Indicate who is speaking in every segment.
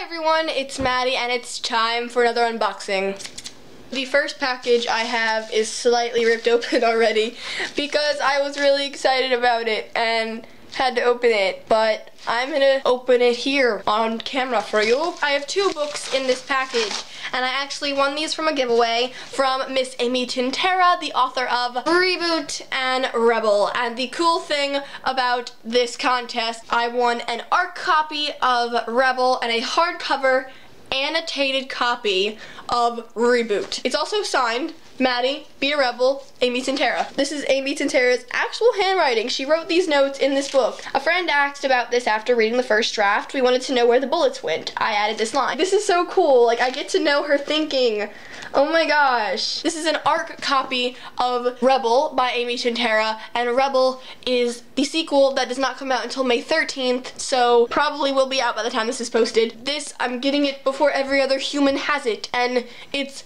Speaker 1: Hi everyone, it's Maddie and it's time for another unboxing. The first package I have is slightly ripped open already because I was really excited about it and had to open it, but I'm gonna open it here on camera for you. I have two books in this package, and I actually won these from a giveaway from Miss Amy Tintera, the author of Reboot and Rebel. And the cool thing about this contest, I won an art copy of Rebel and a hardcover annotated copy of Reboot. It's also signed Maddie, Be a Rebel, Amy Tintera. This is Amy Tintera's actual handwriting. She wrote these notes in this book. A friend asked about this after reading the first draft. We wanted to know where the bullets went. I added this line. This is so cool. Like, I get to know her thinking. Oh my gosh. This is an art copy of Rebel by Amy Tintera, and Rebel is the sequel that does not come out until May 13th, so probably will be out by the time this is posted. This, I'm getting it before every other human has it, and it's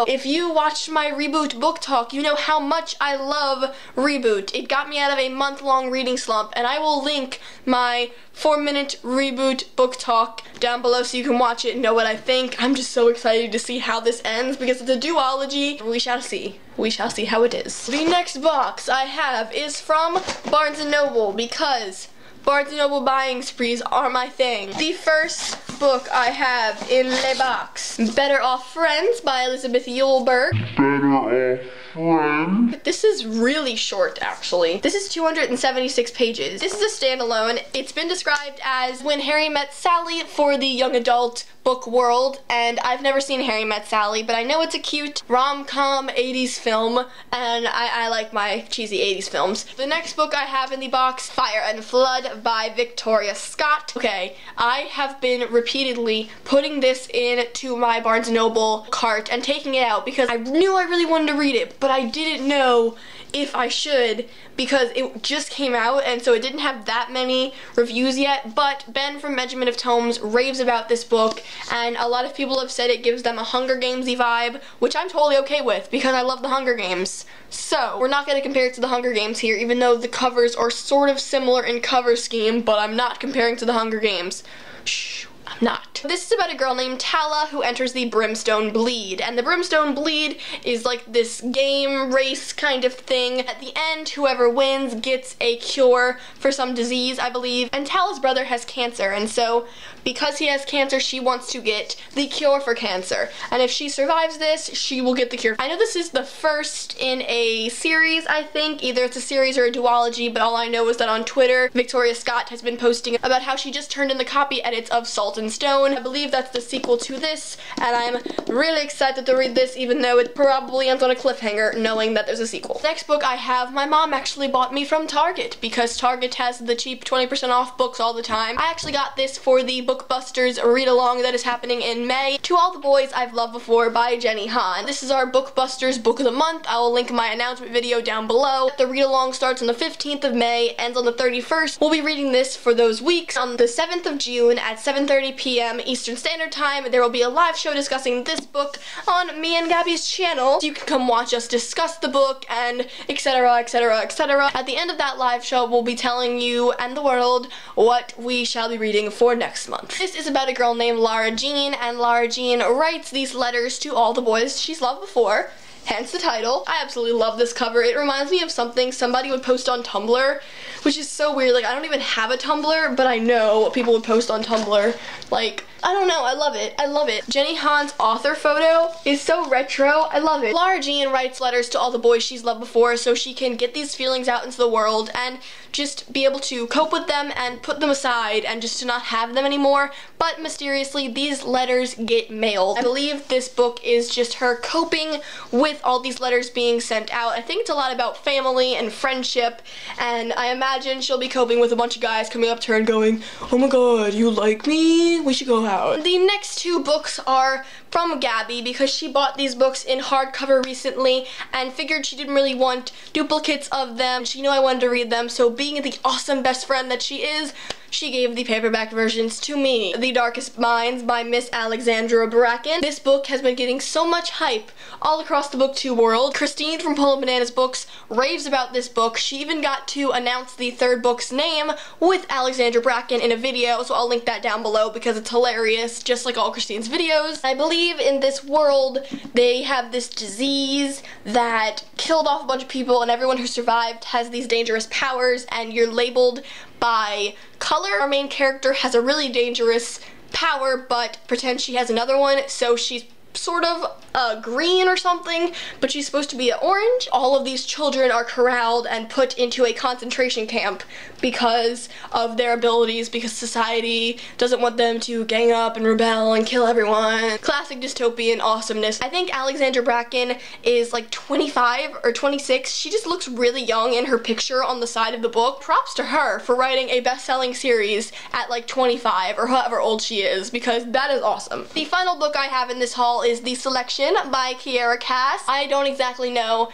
Speaker 1: if you watched my Reboot book talk, you know how much I love Reboot. It got me out of a month-long reading slump, and I will link my 4-minute Reboot book talk down below so you can watch it and know what I think. I'm just so excited to see how this ends because it's a duology. We shall see. We shall see how it is. The next box I have is from Barnes & Noble because Barnes & Noble buying sprees are my thing. The first book I have in the box, Better Off Friends by Elizabeth Eulberg. Better Off Friends. This is really short, actually. This is 276 pages. This is a standalone. It's been described as When Harry Met Sally for the young adult book world, and I've never seen Harry Met Sally, but I know it's a cute rom-com 80s film, and I like my cheesy 80s films. The next book I have in the box, Fire and Flood by Victoria Scott. Okay, I have been repeatedly putting this into my Barnes & Noble cart and taking it out because I knew I really wanted to read it, but I didn't know if I should because it just came out and so it didn't have that many reviews yet. But Ben from Measurement of Tomes raves about this book, and a lot of people have said it gives them a Hunger Games-y vibe, which I'm totally okay with because I love the Hunger Games. So we're not going to compare it to the Hunger Games here, even though the covers are sort of similar in cover scheme, but I'm not comparing to the Hunger Games. Shh. I'm not. This is about a girl named Tala who enters the Brimstone Bleed, and the Brimstone Bleed is like this game race kind of thing. At the end, whoever wins gets a cure for some disease, I believe, and Tala's brother has cancer, and so because he has cancer, she wants to get the cure for cancer, and if she survives this, she will get the cure. I know this is the first in a series, I think. Either it's a series or a duology, but all I know is that on Twitter, Victoria Scott has been posting about how she just turned in the copy edits of Salt and Stone. I believe that's the sequel to this, and I'm really excited to read this, even though it probably ends on a cliffhanger, knowing that there's a sequel. Next book I have, my mom actually bought me from Target, because Target has the cheap 20% off books all the time. I actually got this for the Bookbusters read-along that is happening in May, To All the Boys I've Loved Before by Jenny Han. This is our Bookbusters book of the month. I will link my announcement video down below. The read-along starts on the 15th of May, ends on the 31st. We'll be reading this for those weeks. On the 7th of June at 7:30 p.m. Eastern Standard Time, there will be a live show discussing this book on me and Gabby's channel. So you can come watch us discuss the book and etc, etc, etc. At the end of that live show, we'll be telling you and the world what we shall be reading for next month. This is about a girl named Lara Jean, and Lara Jean writes these letters to all the boys she's loved before. Hence the title. I absolutely love this cover. It reminds me of something somebody would post on Tumblr, which is so weird. Like, I don't even have a Tumblr, but I know what people would post on Tumblr. Like, I don't know, I love it. I love it. Jenny Han's author photo is so retro. I love it. Lara Jean writes letters to all the boys she's loved before so she can get these feelings out into the world and just be able to cope with them and put them aside and just to not have them anymore. But mysteriously, these letters get mailed. I believe this book is just her coping with all these letters being sent out. I think it's a lot about family and friendship, and I imagine she'll be coping with a bunch of guys coming up to her and going, "Oh my god, you like me? We should go out." The next two books are from Gabby because she bought these books in hardcover recently and figured she didn't really want duplicates of them. She knew I wanted to read them, so Be being the awesome best friend that she is, she gave the paperback versions to me. The Darkest Minds by Miss Alexandra Bracken. This book has been getting so much hype all across the booktube world. Christine from Pull Bananas Books raves about this book. She even got to announce the third book's name with Alexandra Bracken in a video, so I'll link that down below because it's hilarious, just like all Christine's videos. I believe in this world they have this disease that killed off a bunch of people, and everyone who survived has these dangerous powers, and you're labeled by color. Our main character has a really dangerous power, but pretends she has another one, so she's sort of green or something, but she's supposed to be an orange. All of these children are corralled and put into a concentration camp because of their abilities, because society doesn't want them to gang up and rebel and kill everyone. Classic dystopian awesomeness. I think Alexandra Bracken is like 25 or 26. She just looks really young in her picture on the side of the book. Props to her for writing a best-selling series at like 25 or however old she is, because that is awesome. The final book I have in this haul is The Selection by Kiera Cass. I don't exactly know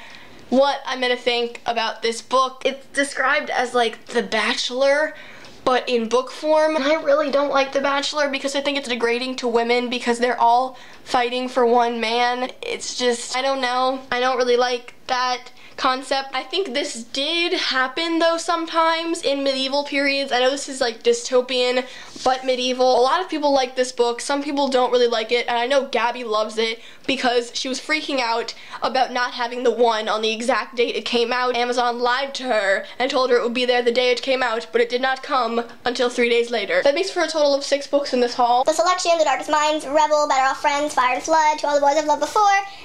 Speaker 1: what I'm gonna think about this book. It's described as like The Bachelor, but in book form. And I really don't like The Bachelor because I think it's degrading to women because they're all fighting for one man. It's just, I don't know. I don't really like that concept. I think this did happen though sometimes in medieval periods. I know this is like dystopian but medieval. A lot of people like this book. Some people don't really like it, and I know Gabby loves it because she was freaking out about not having the one on the exact date it came out. Amazon lied to her and told her it would be there the day it came out, but it did not come until 3 days later. That makes for a total of 6 books in this haul.
Speaker 2: The Selection, The Darkest Minds, Rebel, Better Off Friends, Fire and Flood, To All the Boys I've Loved Before,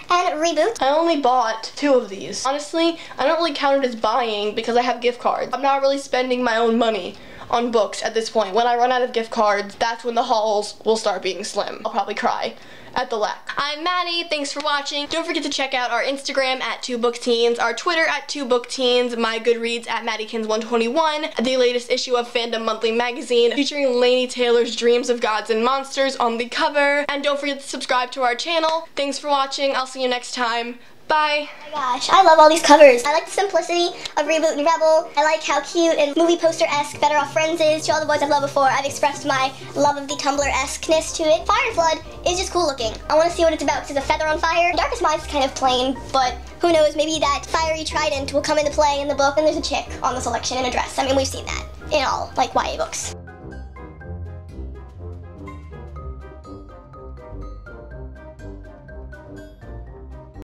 Speaker 2: and Reboot.
Speaker 1: I only bought 2 of these. Honestly, I don't really count it as buying because I have gift cards. I'm not really spending my own money on books at this point. When I run out of gift cards, that's when the hauls will start being slim. I'll probably cry at the lack. I'm Maddie, thanks for watching. Don't forget to check out our Instagram at 2bookteens, our Twitter at 2bookteens, my Goodreads at maddiekins121, the latest issue of Fandom Monthly magazine featuring Laini Taylor's Dreams of Gods and Monsters on the cover. And don't forget to subscribe to our channel. Thanks for watching. I'll see you next time. Bye.
Speaker 2: Oh my gosh, I love all these covers. I like the simplicity of Reboot and Rebel. I like how cute and movie poster-esque Better Off Friends is. To All the Boys I've Loved Before, I've expressed my love of the Tumblr-esque-ness to it. Fire and Flood is just cool looking. I want to see what it's about because it's a feather on fire. Darkest Minds is kind of plain, but who knows, maybe that fiery trident will come into play in the book, and there's a chick on The Selection in a dress. I mean, we've seen that in all, like, YA books.